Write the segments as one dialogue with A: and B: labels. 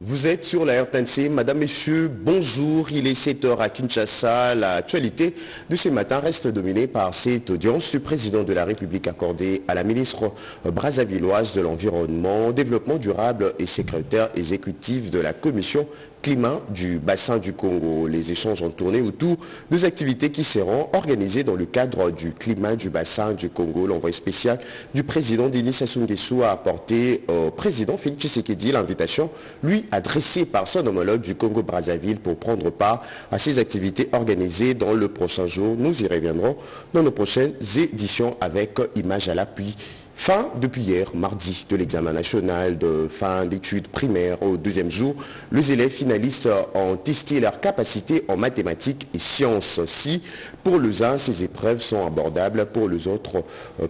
A: Vous êtes sur la RTNC, Madame, Messieurs, bonjour, il est 7h à Kinshasa. L'actualité de ce matin reste dominée par cette audience du président de la République accordée à la ministre brazzavilloise de l'Environnement, Développement durable et secrétaire exécutif de la Commission climat du bassin du Congo. Les échanges ont tourné autour des activités qui seront organisées dans le cadre du climat du bassin du Congo. L'envoyé spécial du président Denis Sassou Nguesso a apporté au président Félix Tshisekedi l'invitation lui adressée par son homologue du Congo-Brazzaville pour prendre part à ces activités organisées dans le prochain jour. Nous y reviendrons dans nos prochaines éditions avec images à l'appui. Fin depuis hier, mardi, de l'examen national de fin d'études primaires au deuxième jour, les élèves finalistes ont testé leur capacité en mathématiques et sciences. Si pour les uns, ces épreuves sont abordables, pour les autres,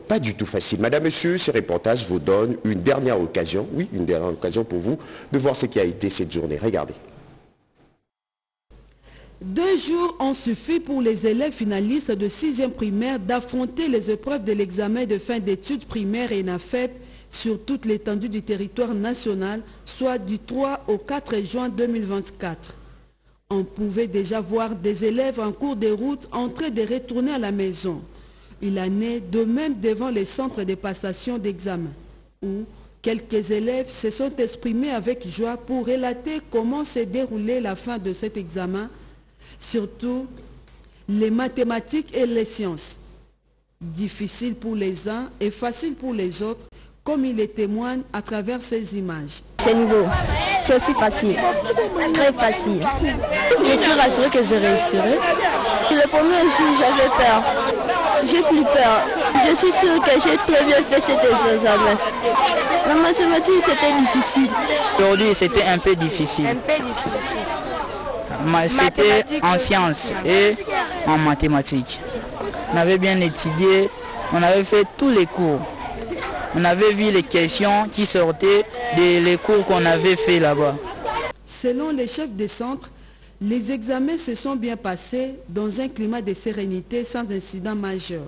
A: pas du tout faciles. Madame, Monsieur, ces reportages vous donnent une dernière occasion, oui, une dernière occasion pour vous de voir ce qui a été cette journée. Regardez.
B: 2 jours ont suffi pour les élèves finalistes de 6e primaire d'affronter les épreuves de l'examen de fin d'études primaires et NAFEP sur toute l'étendue du territoire national, soit du 3 au 4 juin 2024. On pouvait déjà voir des élèves en cours de route en train de retourner à la maison. Il en est de même devant les centres de passation d'examen, où quelques élèves se sont exprimés avec joie pour relater comment s'est déroulée la fin de cet examen, surtout les mathématiques et les sciences. Difficile pour les uns et facile pour les autres, comme il les témoigne à travers ces images.
C: C'est nouveau, c'est aussi facile, très facile. Je suis rassurée que je réussirai. Le premier jour, j'avais peur. J'ai plus peur. Je suis sûre que j'ai très bien fait cet examen. La mathématique, c'était difficile.
D: Aujourd'hui, c'était un peu difficile. C'était en sciences et en mathématiques. On avait bien étudié, on avait fait tous les cours. On avait vu les questions qui sortaient des cours qu'on avait fait là-bas.
B: Selon les chefs des centres, les examens se sont bien passés dans un climat de sérénité sans incident majeur.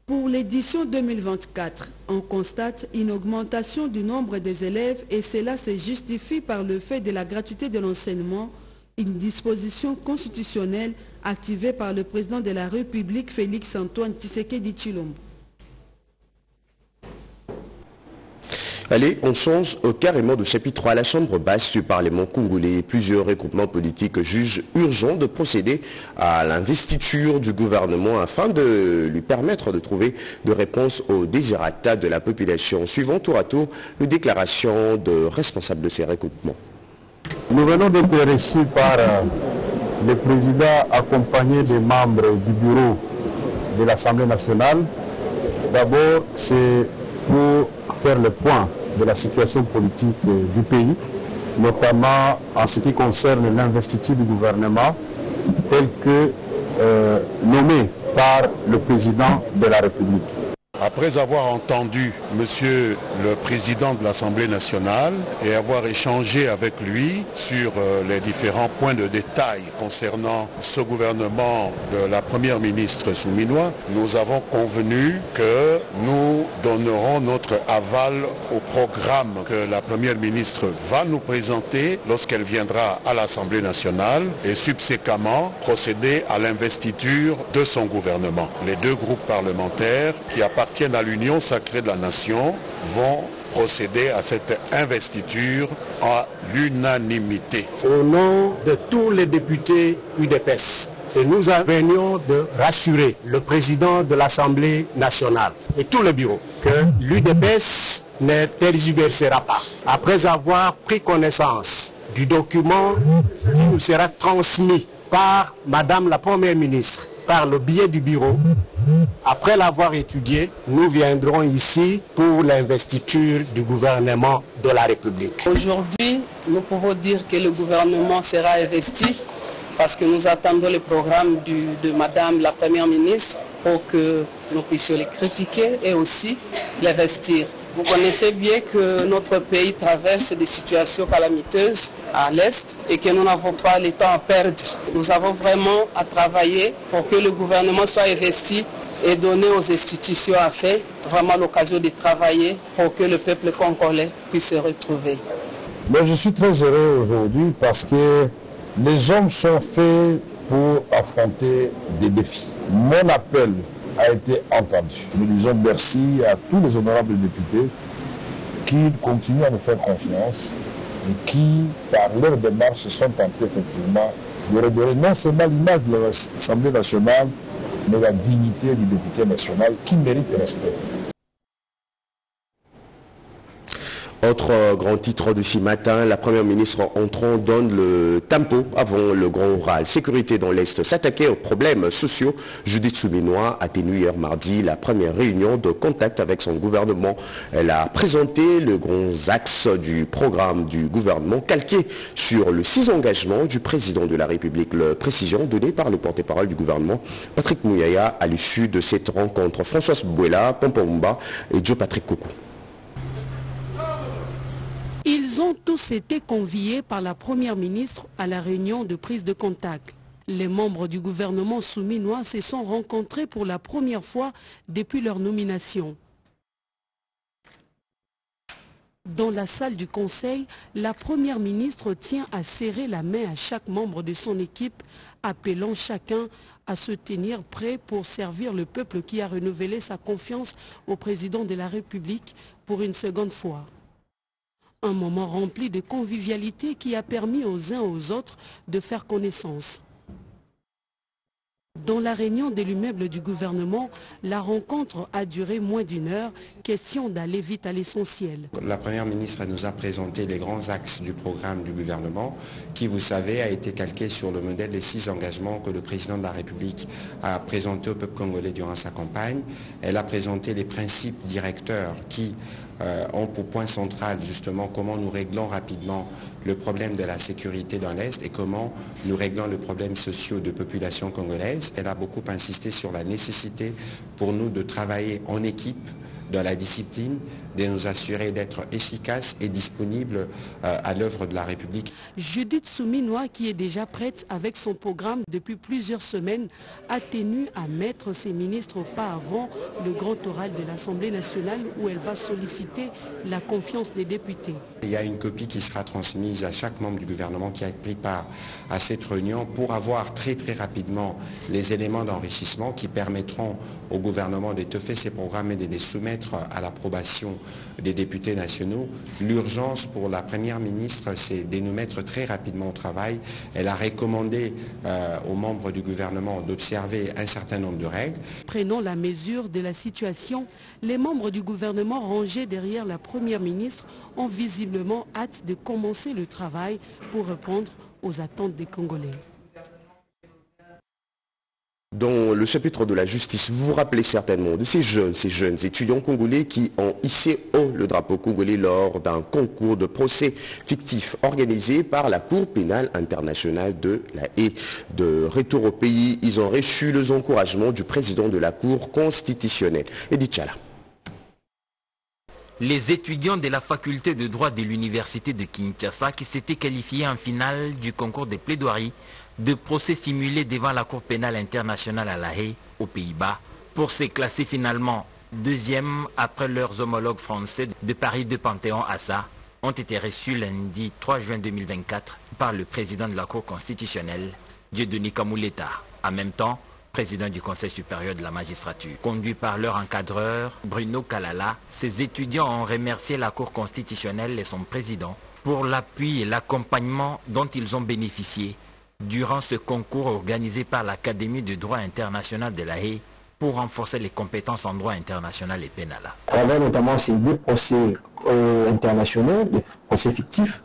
B: Pour l'édition 2024, on constate une augmentation du nombre des élèves et cela se justifie par le fait de la gratuité de l'enseignement, une disposition constitutionnelle activée par le président de la République Félix Antoine Tshisekedi Tshilombo.
A: Allez, on change carrément de chapitre 3 à la Chambre basse du Parlement congolais. Plusieurs regroupements politiques jugent urgent de procéder à l'investiture du gouvernement afin de lui permettre de trouver des réponses aux désirata de la population. Suivant tour à tour les déclarations de responsables de ces regroupements.
E: Nous venons d'être reçus par le président accompagné des membres du bureau de l'Assemblée nationale. D'abord, c'est pour faire le point de la situation politique du pays, notamment en ce qui concerne l'investiture du gouvernement tel que nommé par le président de la République.
F: Après avoir entendu Monsieur le Président de l'Assemblée nationale et avoir échangé avec lui sur les différents points de détail concernant ce gouvernement de la Première ministre Souminois, nous avons convenu que nous donnerons notre aval au programme que la Première ministre va nous présenter lorsqu'elle viendra à l'Assemblée nationale et subséquemment procéder à l'investiture de son gouvernement. Les deux groupes parlementaires qui appartiennent à l'Union sacrée de la nation vont procéder à cette investiture à l'unanimité.
G: Au nom de tous les députés UDPS, et nous venions de rassurer le président de l'Assemblée nationale et tout le bureau que l'UDPS ne tergiversera pas. Après avoir pris connaissance du document qui nous sera transmis par Madame la Première ministre, par le biais du bureau, après l'avoir étudié, nous viendrons ici pour l'investiture du gouvernement de la République.
H: Aujourd'hui, nous pouvons dire que le gouvernement sera investi parce que nous attendons le programme de Madame la Première ministre pour que nous puissions les critiquer et aussi l'investir. Vous connaissez bien que notre pays traverse des situations calamiteuses à l'Est et que nous n'avons pas le temps à perdre. Nous avons vraiment à travailler pour que le gouvernement soit investi et donner aux institutions affaires vraiment l'occasion de travailler pour que le peuple congolais puisse se retrouver.
E: Mais je suis très heureux aujourd'hui parce que les hommes sont faits pour affronter des défis. Mon appel a été entendu. Nous disons merci à tous les honorables députés qui continuent à nous faire confiance et qui, par leur démarche, sont en train effectivement de redonner non seulement l'image de l'Assemblée nationale, mais la dignité du député national qui mérite respect.
A: Autre grand titre de ce matin, la première ministre entrant donne le tempo avant le grand oral. Sécurité dans l'Est, s'attaquer aux problèmes sociaux. Judith Souminois a tenu hier mardi la première réunion de contact avec son gouvernement. Elle a présenté les grands axes du programme du gouvernement calqué sur le 6 engagements du président de la République. La précision donnée par le porte-parole du gouvernement, Patrick Mouyaya, à l'issue de cette rencontre. Françoise Bouela, Pompomba et Joe Patrick Koukou.
B: Ils ont tous été conviés par la première ministre à la réunion de prise de contact. Les membres du gouvernement souminois se sont rencontrés pour la première fois depuis leur nomination. Dans la salle du Conseil, la première ministre tient à serrer la main à chaque membre de son équipe, appelant chacun à se tenir prêt pour servir le peuple qui a renouvelé sa confiance au président de la République pour une seconde fois. Un moment rempli de convivialité qui a permis aux uns aux autres de faire connaissance. Dans la réunion de l'immeuble du gouvernement, la rencontre a duré moins d'une heure, question d'aller vite à l'essentiel.
I: La première ministre nous a présenté les grands axes du programme du gouvernement qui, vous savez, a été calqué sur le modèle des 6 engagements que le président de la République a présenté au peuple congolais durant sa campagne. Elle a présenté les principes directeurs qui ont pour point central justement comment nous réglons rapidement le problème de la sécurité dans l'Est et comment nous réglons le problème social de population congolaise. Elle a beaucoup insisté sur la nécessité pour nous de travailler en équipe, dans la discipline, de nous assurer d'être efficaces et disponibles à l'œuvre de la République.
B: Judith Souminois, qui est déjà prête avec son programme depuis plusieurs semaines, a tenu à mettre ses ministres au pas avant le grand oral de l'Assemblée nationale où elle va solliciter la confiance des députés.
I: Il y a une copie qui sera transmise à chaque membre du gouvernement qui a pris part à cette réunion pour avoir très rapidement les éléments d'enrichissement qui permettront au gouvernement d'étoffer ses programmes et de les soumettre à l'approbation des députés nationaux. L'urgence pour la première ministre, c'est de nous mettre très rapidement au travail. Elle a recommandé aux membres du gouvernement d'observer un certain nombre de règles.
B: Prenant la mesure de la situation, les membres du gouvernement rangés derrière la première ministre ont visiblement hâte de commencer le travail pour répondre aux attentes des Congolais.
A: Dans le chapitre de la justice, vous vous rappelez certainement de ces jeunes étudiants congolais qui ont hissé haut le drapeau congolais lors d'un concours de procès fictif organisé par la Cour pénale internationale de La Haye. De retour au pays, ils ont reçu les encouragements du président de la Cour constitutionnelle, Edith Chala.
J: Les étudiants de la faculté de droit de l'université de Kinshasa qui s'étaient qualifiés en finale du concours des plaidoiries de procès simulés devant la Cour pénale internationale à La Haye, aux Pays-Bas, pour se classer finalement deuxième après leurs homologues français de Paris de Panthéon-Assas, ont été reçus lundi 3 juin 2024 par le président de la Cour constitutionnelle, Dieudonné Kamuleta, en même temps président du Conseil supérieur de la magistrature. Conduit par leur encadreur, Bruno Kalala, ces étudiants ont remercié la Cour constitutionnelle et son président pour l'appui et l'accompagnement dont ils ont bénéficié durant ce concours organisé par l'Académie de droit international de La Haye pour renforcer les compétences en droit international et pénal.
K: À travers notamment ces 2 procès internationaux, des procès fictifs,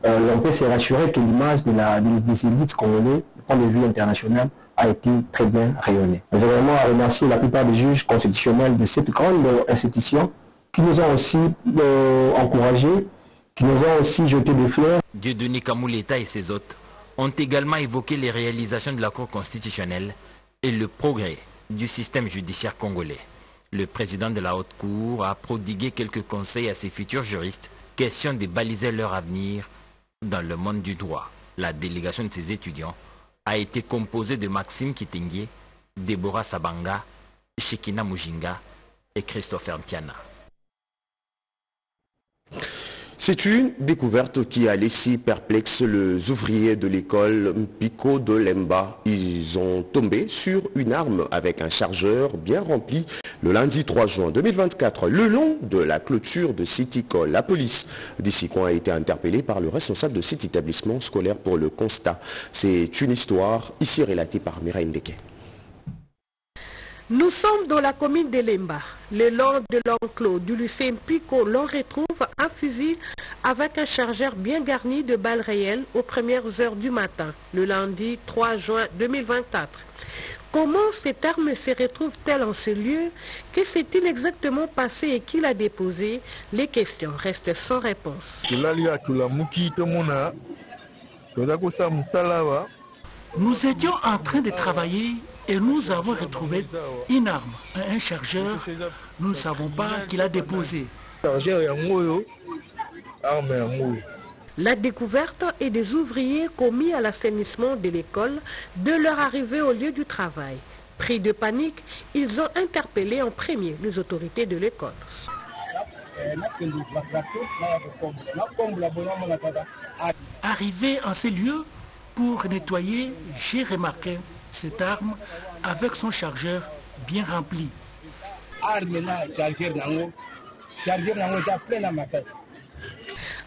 K: on peut se rassurer que l'image des élites congolaises, du point de vue international, a été très bien rayonnée. Nous avons vraiment à remercier la plupart des juges constitutionnels de cette grande institution qui nous ont aussi encouragés, qui nous ont aussi jeté des fleurs.
J: Dieudonné Kamuleta et ses hôtes ont également évoqué les réalisations de la Cour constitutionnelle et le progrès du système judiciaire congolais. Le président de la Haute Cour a prodigué quelques conseils à ses futurs juristes, question de baliser leur avenir dans le monde du droit. La délégation de ces étudiants a été composée de Maxime Kitenge, Deborah Sabanga, Shekina Mujinga et Christopher Mtiana.
A: C'est une découverte qui a laissé perplexe les ouvriers de l'école Pico de Lemba. Ils ont tombé sur une arme avec un chargeur bien rempli le lundi 3 juin 2024, le long de la clôture de cette école. La police d'ici coin a été interpellée par le responsable de cet établissement scolaire pour le constat. C'est une histoire ici relatée par Mireille Ndeke.
L: Nous sommes dans la commune de Lemba. Le long de l'enclos du lycée Pico, l'on retrouve un fusil avec un chargeur bien garni de balles réelles aux premières heures du matin, le lundi 3 juin 2024. Comment cette arme se retrouve-t-elle en ce lieu? Que s'est-il exactement passé et qui l'a déposé? Les questions restent sans réponse.
M: Nous étions en train de travailler et nous avons retrouvé une arme, un chargeur. Nous ne savons pas qui l'a déposé.
L: La découverte est des ouvriers commis à l'assainissement de l'école de leur arrivée au lieu du travail. Pris de panique, ils ont interpellé en premier les autorités de l'école.
M: Arrivé en ces lieux pour nettoyer, j'ai remarqué cette arme avec son chargeur bien rempli.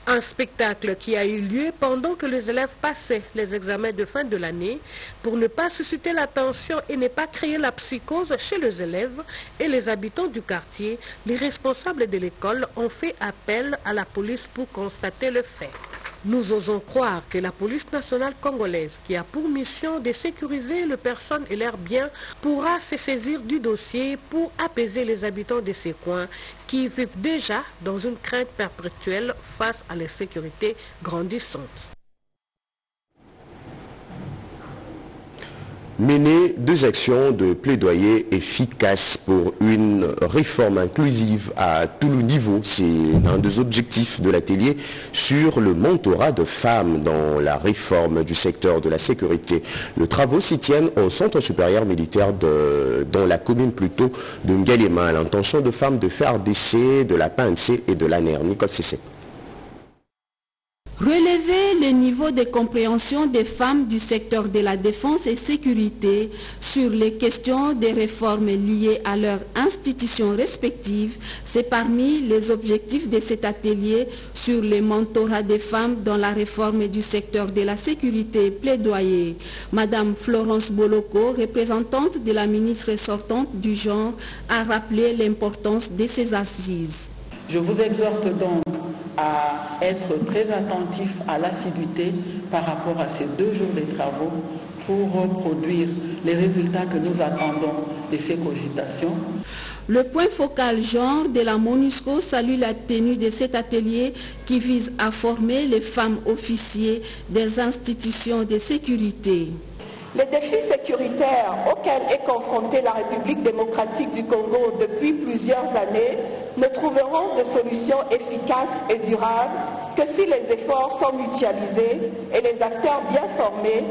L: Un spectacle qui a eu lieu pendant que les élèves passaient les examens de fin de l'année. Pour ne pas susciter l'attention et ne pas créer la psychose chez les élèves et les habitants du quartier, les responsables de l'école ont fait appel à la police pour constater le fait. Nous osons croire que la police nationale congolaise, qui a pour mission de sécuriser les personnes et leurs biens, pourra se saisir du dossier pour apaiser les habitants de ces coins qui vivent déjà dans une crainte perpétuelle face à l'insécurité grandissante.
A: Mener deux actions de plaidoyer efficaces pour une réforme inclusive à tout le niveau. C'est l'un des objectifs de l'atelier sur le mentorat de femmes dans la réforme du secteur de la sécurité. Les travaux s'y tiennent au Centre supérieur militaire dans la commune plutôt de Ngalema. L'intention de femmes de FARDC, de la PNC et de l'ANER. Nicole Cessé.
B: Relever le niveau de compréhension des femmes du secteur de la défense et sécurité sur les questions des réformes liées à leurs institutions respectives, c'est parmi les objectifs de cet atelier sur le mentorat des femmes dans la réforme du secteur de la sécurité plaidoyer. Madame Florence Boloko, représentante de la ministre sortante du genre, a rappelé l'importance de ces assises.
N: Je vous exhorte donc à être très attentif à l'assiduité par rapport à ces 2 jours de travaux pour produire les résultats que nous attendons de ces cogitations.
B: Le point focal genre de la MONUSCO salue la tenue de cet atelier qui vise à former les femmes officiers des institutions de sécurité.
O: Les défis sécuritaires auxquels est confrontée la République démocratique du Congo depuis plusieurs années ne trouveront de solutions efficaces et durables que si les efforts sont mutualisés et les acteurs bien formés,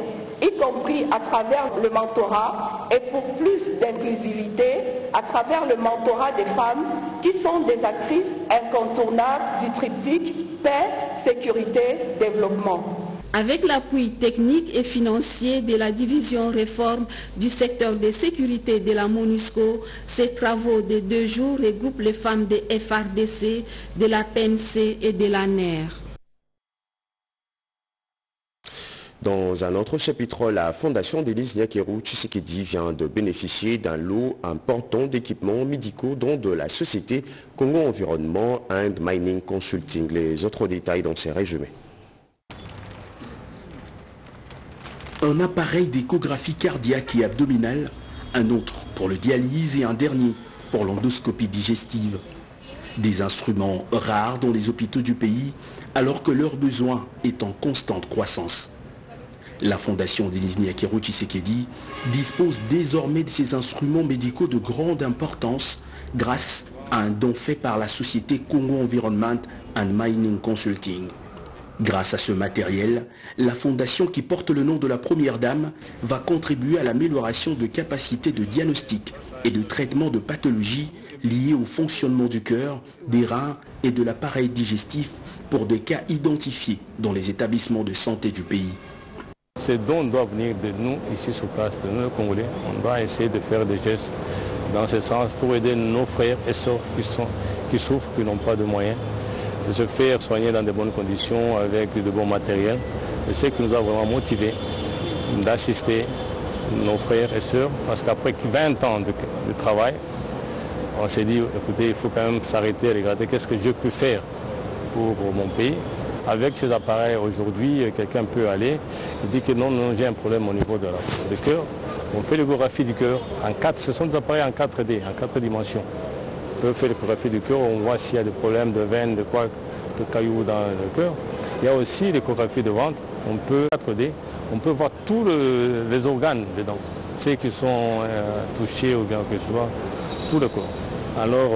O: y compris à travers le mentorat et pour plus d'inclusivité à travers le mentorat des femmes qui sont des actrices incontournables du triptyque paix, sécurité, développement.
B: Avec l'appui technique et financier de la division réforme du secteur de sécurité de la MONUSCO, ces travaux de 2 jours regroupent les femmes de FARDC, de la PNC et de l'ANER.
A: Dans un autre chapitre, la fondation Denis Nyakeru Tshisekedi vient de bénéficier d'un lot important d'équipements médicaux dont de la société Congo Environnement and Mining Consulting. Les autres détails dans ces résumés.
P: Un appareil d'échographie cardiaque et abdominale, un autre pour le dialyse et un dernier pour l'endoscopie digestive. Des instruments rares dans les hôpitaux du pays alors que leur besoin est en constante croissance. La fondation Denis Nyakeru Tshisekedi dispose désormais de ces instruments médicaux de grande importance grâce à un don fait par la société Congo Environment and Mining Consulting. Grâce à ce matériel, la fondation qui porte le nom de la Première Dame va contribuer à l'amélioration de capacités de diagnostic et de traitement de pathologies liées au fonctionnement du cœur, des reins et de l'appareil digestif pour des cas identifiés dans les établissements de santé du pays.
E: Ces dons doivent venir de nous ici sur place, de nous les Congolais. On doit essayer de faire des gestes dans ce sens pour aider nos frères et sœurs qui souffrent, qui n'ont pas de moyens, de se faire soigner dans de bonnes conditions avec de bons matériels. C'est ce qui nous a vraiment motivés d'assister nos frères et sœurs, parce qu'après 20 ans de travail, on s'est dit, écoutez, il faut quand même s'arrêter et regarder qu'est-ce que je peux faire pour mon pays. Avec ces appareils aujourd'hui, quelqu'un peut aller et dire que non, j'ai un problème au niveau du cœur. On fait l'échographie du cœur en 4, ce sont des appareils en 4D, en 4 dimensions. On peut faire l'échographie du cœur, on voit s'il y a des problèmes de veines, de cailloux dans le cœur. Il y a aussi l'échographie de ventre, on peut 4D, on peut voir tous les organes dedans, ceux qui sont touchés ou bien que ce soit, tout le corps. Alors,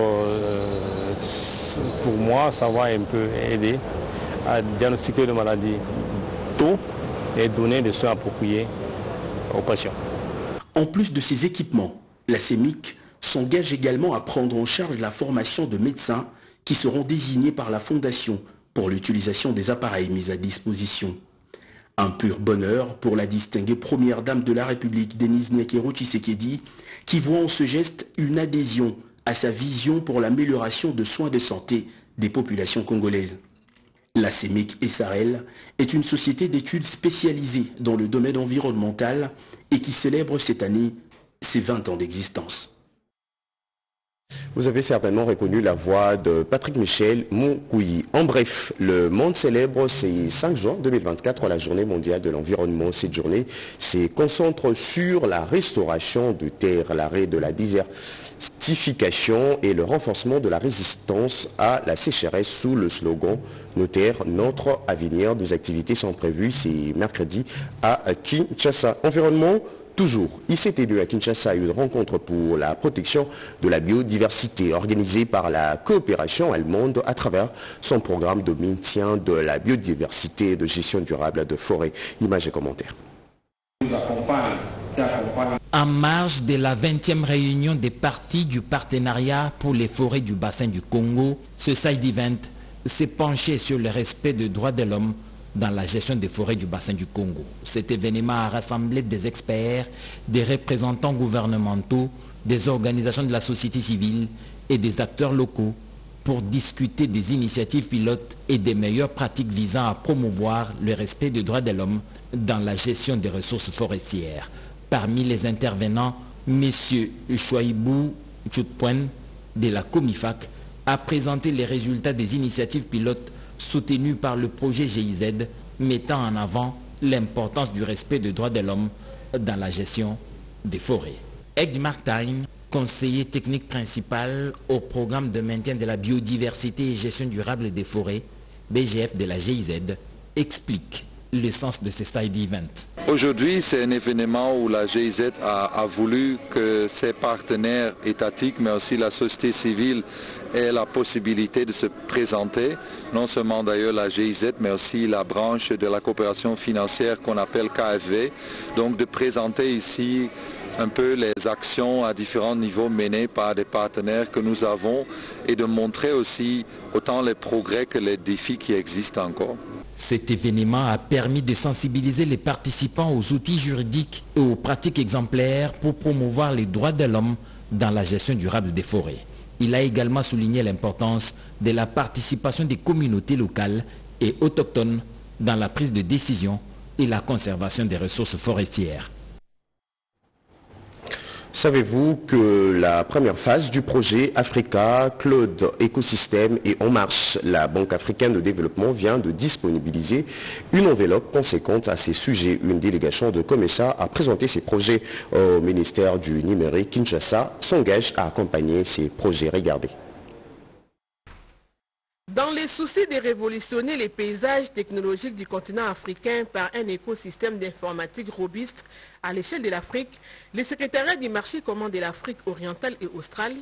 E: pour moi, ça va un peu aider à diagnostiquer les maladies tôt et donner des soins appropriés aux patients.
P: En plus de ces équipements, la CEMIC s'engage également à prendre en charge la formation de médecins qui seront désignés par la Fondation pour l'utilisation des appareils mis à disposition. Un pur bonheur pour la distinguée Première Dame de la République, Denise Nyakero Tshisekedi, qui voit en ce geste une adhésion à sa vision pour l'amélioration de soins de santé des populations congolaises. La CEMIC SARL est une société d'études spécialisée dans le domaine environnemental et qui célèbre cette année ses 20 ans d'existence.
A: Vous avez certainement reconnu la voix de Patrick Michel Moukouyi. En bref, le monde célèbre ces 5 juin 2024 la journée mondiale de l'environnement. Cette journée se concentre sur la restauration de terre, l'arrêt de la désertification et le renforcement de la résistance à la sécheresse sous le slogan « Nos terres, notre avenir ». Deux activités sont prévues, c'est mercredi à Kinshasa. Environnement. Toujours, il s'est tenu à Kinshasa une rencontre pour la protection de la biodiversité organisée par la coopération allemande à travers son programme de maintien de la biodiversité et de gestion durable de forêts. Images et commentaires.
J: En marge de la 20e réunion des parties du partenariat pour les forêts du bassin du Congo, ce side event s'est penché sur le respect des droits de l'homme dans la gestion des forêts du bassin du Congo. Cet événement a rassemblé des experts, des représentants gouvernementaux, des organisations de la société civile et des acteurs locaux pour discuter des initiatives pilotes et des meilleures pratiques visant à promouvoir le respect des droits de l'homme dans la gestion des ressources forestières. Parmi les intervenants, M. Chouaïbou Tchoutpouen de la Comifac a présenté les résultats des initiatives pilotes soutenu par le projet GIZ, mettant en avant l'importance du respect des droits de l'homme dans la gestion des forêts. Ed Martin, conseiller technique principal au programme de maintien de la biodiversité et gestion durable des forêts, BGF de la GIZ, explique le sens de ce side event.
Q: Aujourd'hui, c'est un événement où la GIZ a voulu que ses partenaires étatiques, mais aussi la société civile, aient la possibilité de se présenter, non seulement d'ailleurs la GIZ, mais aussi la branche de la coopération financière qu'on appelle KFV, donc de présenter ici un peu les actions à différents niveaux menées par des partenaires que nous avons et de montrer aussi autant les progrès que les défis qui existent encore.
J: Cet événement a permis de sensibiliser les participants aux outils juridiques et aux pratiques exemplaires pour promouvoir les droits de l'homme dans la gestion durable des forêts. Il a également souligné l'importance de la participation des communautés locales et autochtones dans la prise de décision et la conservation des ressources forestières.
A: Savez-vous que la première phase du projet Africa Cloud Écosystème est en marche? La Banque africaine de développement vient de disponibiliser une enveloppe conséquente à ces sujets. Une délégation de COMESA a présenté ces projets au ministère du numérique. Kinshasa s'engage à accompagner ces projets. Regardez.
L: Dans les soucis de révolutionner les paysages technologiques du continent africain par un écosystème d'informatique robuste à l'échelle de l'Afrique, le secrétariat du marché commun de l'Afrique orientale et australe,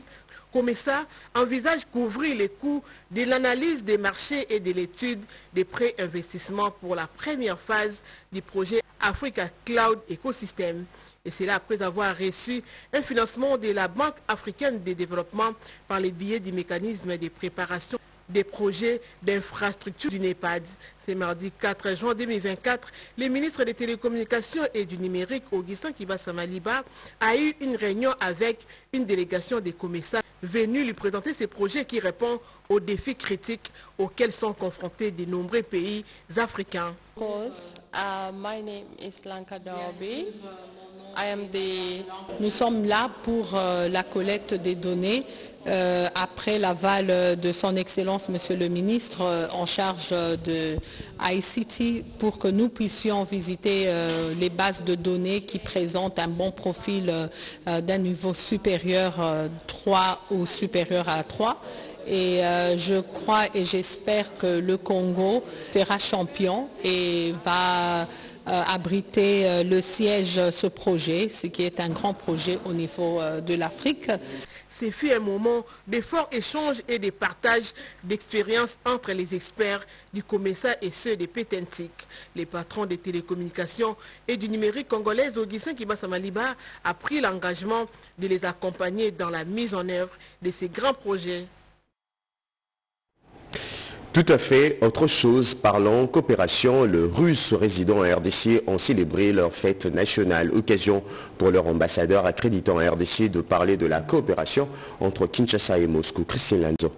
L: COMESA, envisage couvrir les coûts de l'analyse des marchés et de l'étude des pré-investissements pour la première phase du projet Africa Cloud Ecosystem. Et c'est là après avoir reçu un financement de la Banque africaine de développement par le biais du mécanisme de préparation des projets d'infrastructure du NEPAD. C'est mardi 4 juin 2024, le ministre des Télécommunications et du Numérique, Augustin Kibasa Maliba, a eu une réunion avec une délégation des COMESA venue lui présenter ces projets qui répondent aux défis critiques auxquels sont confrontés de nombreux pays africains.
R: My name is Lanka Darby. Nous sommes là pour la collecte des données après l'aval de son Excellence, Monsieur le Ministre, en charge de ICT, pour que nous puissions visiter les bases de données qui présentent un bon profil d'un niveau supérieur 3 ou supérieur à 3. Et je crois et j'espère que le Congo sera champion et va abriter le siège ce projet, ce qui est un grand projet au niveau de l'Afrique.
L: Ce fut un moment de forts échanges et de partage d'expériences entre les experts du COMESA et ceux des Pétentic. Les patrons des télécommunications et du numérique congolais, Augustin Kibasa Maliba, a pris l'engagement de les accompagner dans la mise en œuvre de ces grands projets.
A: Tout à fait. Autre chose, parlant coopération, les Russes résidant en RDC ont célébré leur fête nationale. Occasion pour leur ambassadeur accréditant en RDC de parler de la coopération entre Kinshasa et Moscou. Christine Lanzo.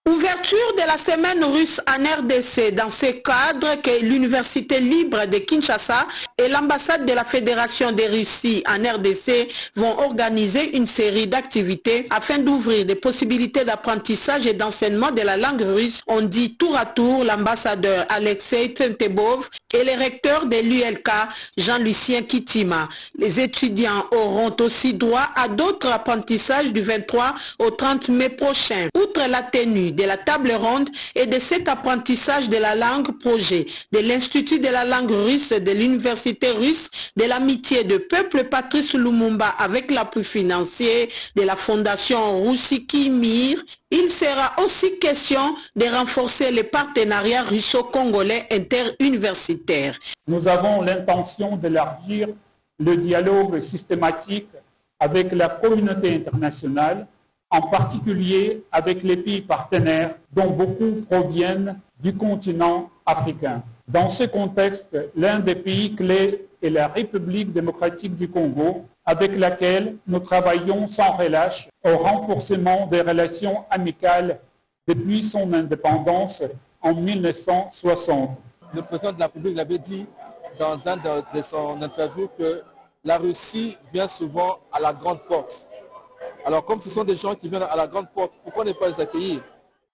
S: Ouverture de la semaine russe en RDC, dans ce cadre que l'Université libre de Kinshasa et l'ambassade de la Fédération de Russie en RDC vont organiser une série d'activités afin d'ouvrir des possibilités d'apprentissage et d'enseignement de la langue russe, ont dit tour à tour l'ambassadeur Alexei Tentebov et le recteur de l'ULK, Jean-Lucien Kitima. Les étudiants auront aussi droit à d'autres apprentissages du 23 au 30 mai prochain. Outre la tenue de la table ronde et de cet apprentissage de la langue projet de l'Institut de la langue russe de l'Université russe de l'amitié de peuple Patrice Lumumba avec l'appui financier de la Fondation Roussiki Mir, il sera aussi question de renforcer les partenariats russo-congolais interuniversitaires.
T: Nous avons l'intention d'élargir le dialogue systématique avec la communauté internationale, en particulier avec les pays partenaires dont beaucoup proviennent du continent africain. Dans ce contexte, l'un des pays clés est la République démocratique du Congo, avec laquelle nous travaillons sans relâche au renforcement des relations amicales depuis son indépendance en 1960.
U: Le président de la République l'avait dit dans un de son interview que la Russie vient souvent à la grande porte. Alors comme ce sont des gens qui viennent à la grande porte, pourquoi ne pas les accueillir?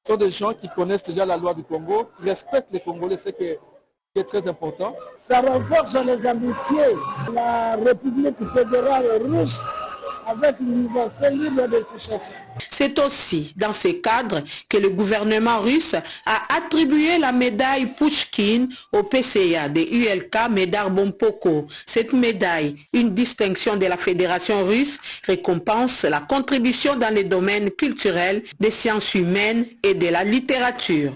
U: Ce sont des gens qui connaissent déjà la loi du Congo, qui respectent les Congolais, c'est qui est très important.
V: Ça renforce les amitiés. La République fédérale russe avec l'Université libre de Kinshasa.
S: C'est aussi dans ce cadre que le gouvernement russe a attribué la médaille Pouchkine au PCA de ULK Medar Bompoko. Cette médaille, une distinction de la Fédération russe, récompense la contribution dans les domaines culturels, des sciences humaines et de la littérature.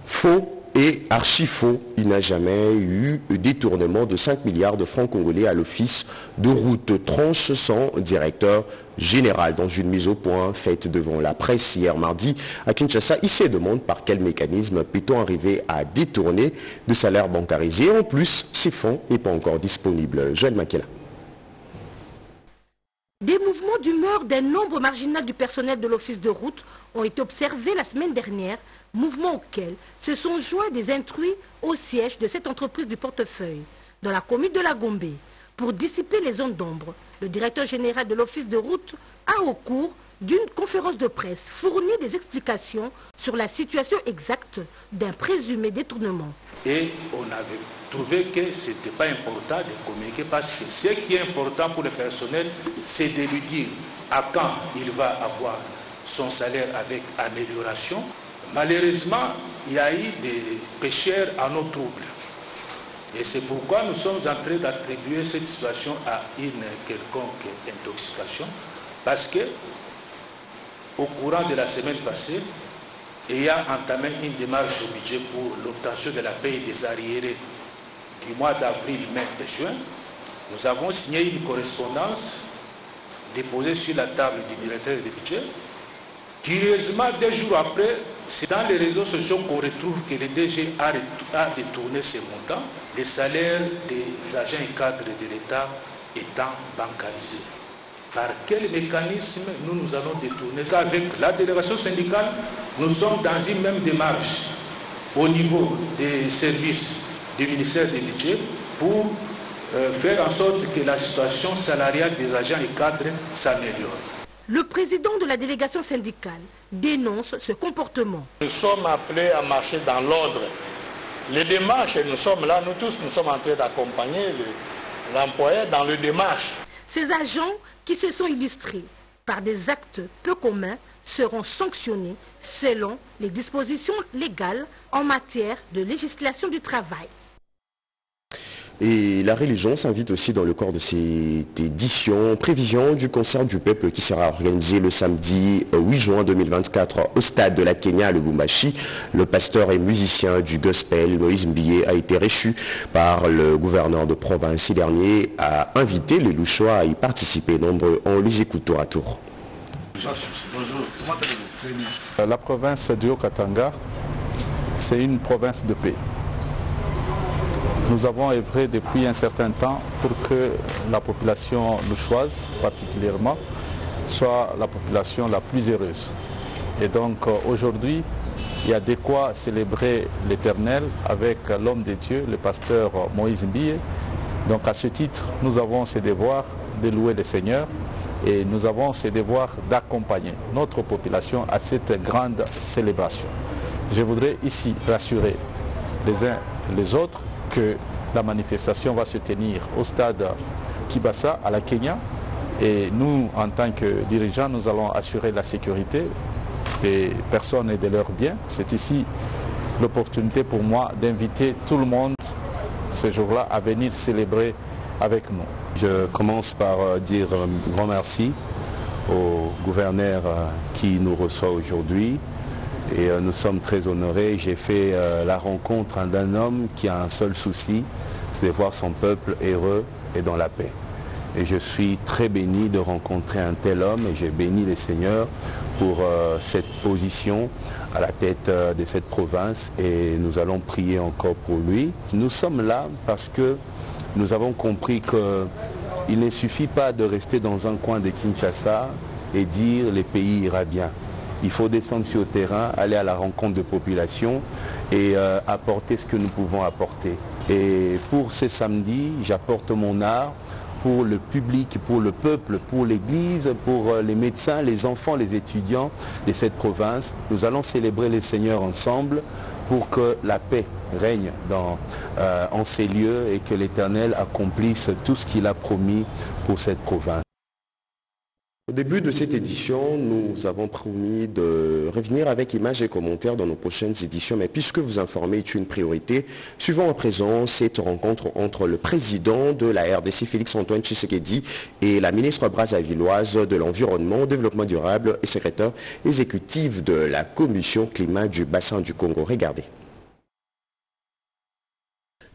A: Faux et archi-faux, il n'a jamais eu détournement de 5 milliards de francs congolais à l'office de route tranche son directeur général. Dans une mise au point faite devant la presse hier mardi à Kinshasa, il se demande par quel mécanisme peut-on arriver à détourner de salaires bancarisés. En plus, ces fonds n'est pas encore disponible. Joël Makela.
W: Des mouvements d'humeur d'un nombre marginal du personnel de l'office de route ont été observés la semaine dernière, mouvements auxquels se sont joints des instruits au siège de cette entreprise du portefeuille, dans la commune de la Gombe. Pour dissiper les zones d'ombre, le directeur général de l'office de route a, au cours d'une conférence de presse, fourni des explications sur la situation exacte d'un présumé détournement.
X: Et on avait trouvé que ce n'était pas important de communiquer parce que ce qui est important pour le personnel, c'est de lui dire à quand il va avoir son salaire avec amélioration. Malheureusement, il y a eu des pêcheurs à nos troubles. Et c'est pourquoi nous sommes en train d'attribuer cette situation à une quelconque intoxication, parce que au courant de la semaine passée, il a entamé une démarche au budget pour l'obtention de la paie des arriérés du mois d'avril, mai et juin. Nous avons signé une correspondance déposée sur la table du directeur du budget. Curieusement, 2 jours après, c'est dans les réseaux sociaux qu'on retrouve que le DG a détourné ces montants, les salaires des agents et cadres de l'État étant bancarisés. Par quel mécanisme nous allons détourner ça? Avec la délégation syndicale, nous sommes dans une même démarche au niveau des services du ministère des Budgets pour faire en sorte que la situation salariale des agents et cadres s'améliore.
W: Le président de la délégation syndicale dénonce ce comportement.
C: Nous sommes appelés à marcher dans l'ordre. Les démarches, nous sommes là, nous tous, nous sommes en train d'accompagner l'employeur dans les démarches.
W: Ces agents qui se sont illustrés par des actes peu communs seront sanctionnés selon les dispositions légales en matière de législation du travail.
A: Et la religion s'invite aussi dans le corps de cette édition. Prévision du concert du peuple qui sera organisé le samedi 8 juin 2024 au stade de la Kenya à Lubumbashi. Le pasteur et musicien du gospel, Moïse Mbiye, a été reçu par le gouverneur de province. Ce dernier a invité les Louchois à y participer. Nombreux, on les écoute tour à tour.
D: Bonjour, comment allez-vous? La province du Haut-Katanga, c'est une province de paix. Nous avons œuvré depuis un certain temps pour que la population louchoise, particulièrement, soit la population la plus heureuse. Et donc aujourd'hui, il y a de quoi célébrer l'Éternel avec l'homme de Dieu, le pasteur Moïse Mbiye. Donc à ce titre, nous avons ce devoir de louer le Seigneur et nous avons ce devoir d'accompagner notre population à cette grande célébration. Je voudrais ici rassurer les uns et les autres que la manifestation va se tenir au stade Kibasa à la Kenya et nous, en tant que dirigeants, nous allons assurer la sécurité des personnes et de leurs biens. C'est ici l'opportunité pour moi d'inviter tout le monde ce jour-là à venir célébrer avec nous.
F: Je commence par dire un grand merci au gouverneur qui nous reçoit aujourd'hui. Et nous sommes très honorés. J'ai fait la rencontre d'un homme qui a un seul souci, c'est de voir son peuple heureux et dans la paix. Et je suis très béni de rencontrer un tel homme et j'ai béni le Seigneur pour cette position à la tête de cette province et nous allons prier encore pour lui. Nous sommes là parce que nous avons compris qu'il ne suffit pas de rester dans un coin de Kinshasa et dire le pays ira bien. Il faut descendre sur le terrain, aller à la rencontre de population et apporter ce que nous pouvons apporter. Et pour ce samedi, j'apporte mon art pour le public, pour le peuple, pour l'église, pour les médecins, les enfants, les étudiants de cette province. Nous allons célébrer le Seigneur ensemble pour que la paix règne en ces lieux et que l'Éternel accomplisse tout ce qu'il a promis pour cette province.
A: Au début de cette édition, nous avons promis de revenir avec images et commentaires dans nos prochaines éditions, mais puisque vous informer est une priorité, suivons à présent cette rencontre entre le président de la RDC, Félix-Antoine Tshisekedi, et la ministre brazzavilloise de l'Environnement, Développement durable et secrétaire exécutive de la Commission climat du bassin du Congo. Regardez.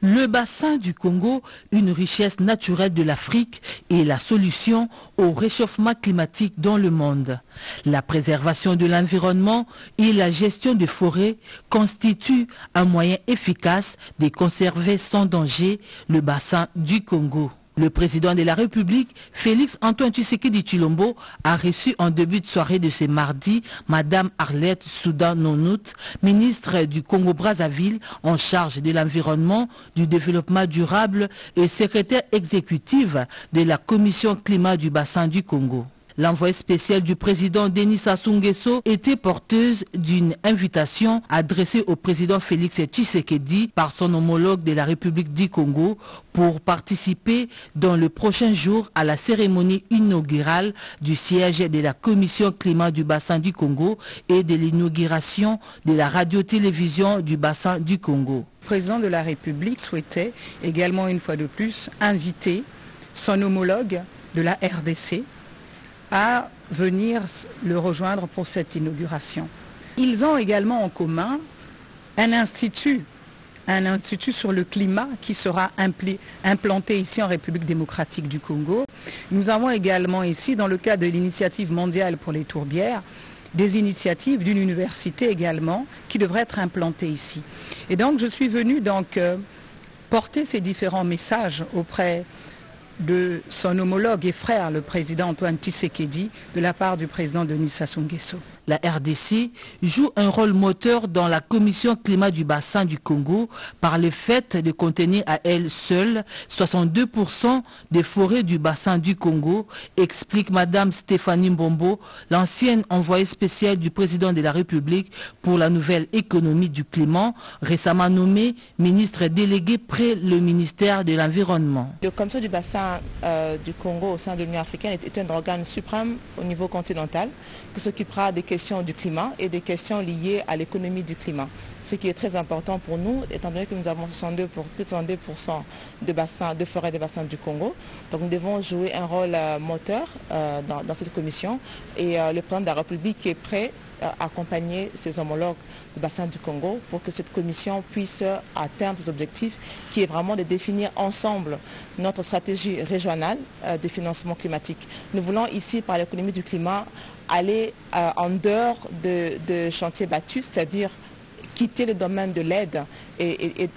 G: Le bassin du Congo, une richesse naturelle de l'Afrique et la solution au réchauffement climatique dans le monde. La préservation de l'environnement et la gestion des forêts constituent un moyen efficace de conserver sans danger le bassin du Congo. Le président de la République, Félix-Antoine Tshisekedi Tshilombo, a reçu en début de soirée de ce mardi Madame Arlette Soudan-Nonout, ministre du Congo-Brazzaville en charge de l'environnement, du développement durable et secrétaire exécutive de la Commission climat du bassin du Congo. L'envoyé spécial du président Denis Sassou Nguesso était porteuse d'une invitation adressée au président Félix Tshisekedi par son homologue de la République du Congo pour participer dans le prochain jour à la cérémonie inaugurale du siège de la Commission climat du bassin du Congo et de l'inauguration de la radio-télévision du bassin du Congo.
H: Le président de la République souhaitait également une fois de plus inviter son homologue de la RDC à venir le rejoindre pour cette inauguration. Ils ont également en commun un institut sur le climat qui sera implanté ici en République démocratique du Congo. Nous avons également ici, dans le cadre de l'initiative mondiale pour les tourbières, des initiatives d'une université également qui devraient être implantées ici. Et donc je suis venue porter ces différents messages auprès de son homologue et frère, le président Antoine Tshisekedi, de la part du président Denis Sassou Nguesso.
G: La RDC joue un rôle moteur dans la commission climat du bassin du Congo par le fait de contenir à elle seule 62% des forêts du bassin du Congo, explique Madame Stéphanie Mbombo, l'ancienne envoyée spéciale du président de la République pour la nouvelle économie du climat, récemment nommée ministre déléguée près le ministère de l'Environnement.
I: La commission du bassin du Congo au sein de l'Union africaine est un organe suprême au niveau continental qui s'occupera des questions du climat et des questions liées à l'économie du climat. Ce qui est très important pour nous, étant donné que nous avons plus de 62% de forêts des bassins du Congo. Donc nous devons jouer un rôle moteur dans cette commission et le président de la République est prêt à accompagner ses homologues du bassin du Congo pour que cette commission puisse atteindre ses objectifs, qui est vraiment de définir ensemble notre stratégie régionale de financement climatique. Nous voulons ici, par l'économie du climat, aller en dehors de chantiers battus, c'est-à-dire quitter le domaine de l'aide et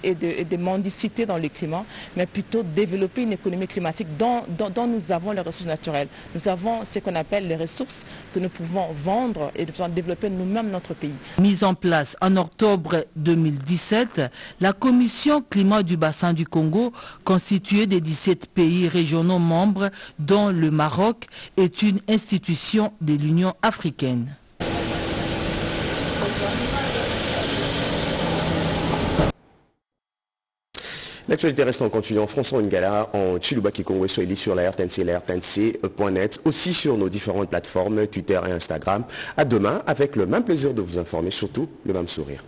I: de mendicité dans le climat, mais plutôt développer une économie climatique dont nous avons les ressources naturelles. Nous avons ce qu'on appelle les ressources que nous pouvons vendre et nous pouvons développer nous-mêmes notre pays.
G: Mise en place en octobre 2017, la Commission climat du bassin du Congo, constituée des 17 pays régionaux membres, dont le Maroc, est une institution de l'Union africaine.
A: L'actualité reste en continuant. François Ngala en Chilubaki Congo Swahili sur la RTNC, la RTNC.net, aussi sur nos différentes plateformes Twitter et Instagram. À demain avec le même plaisir de vous informer, surtout le même sourire.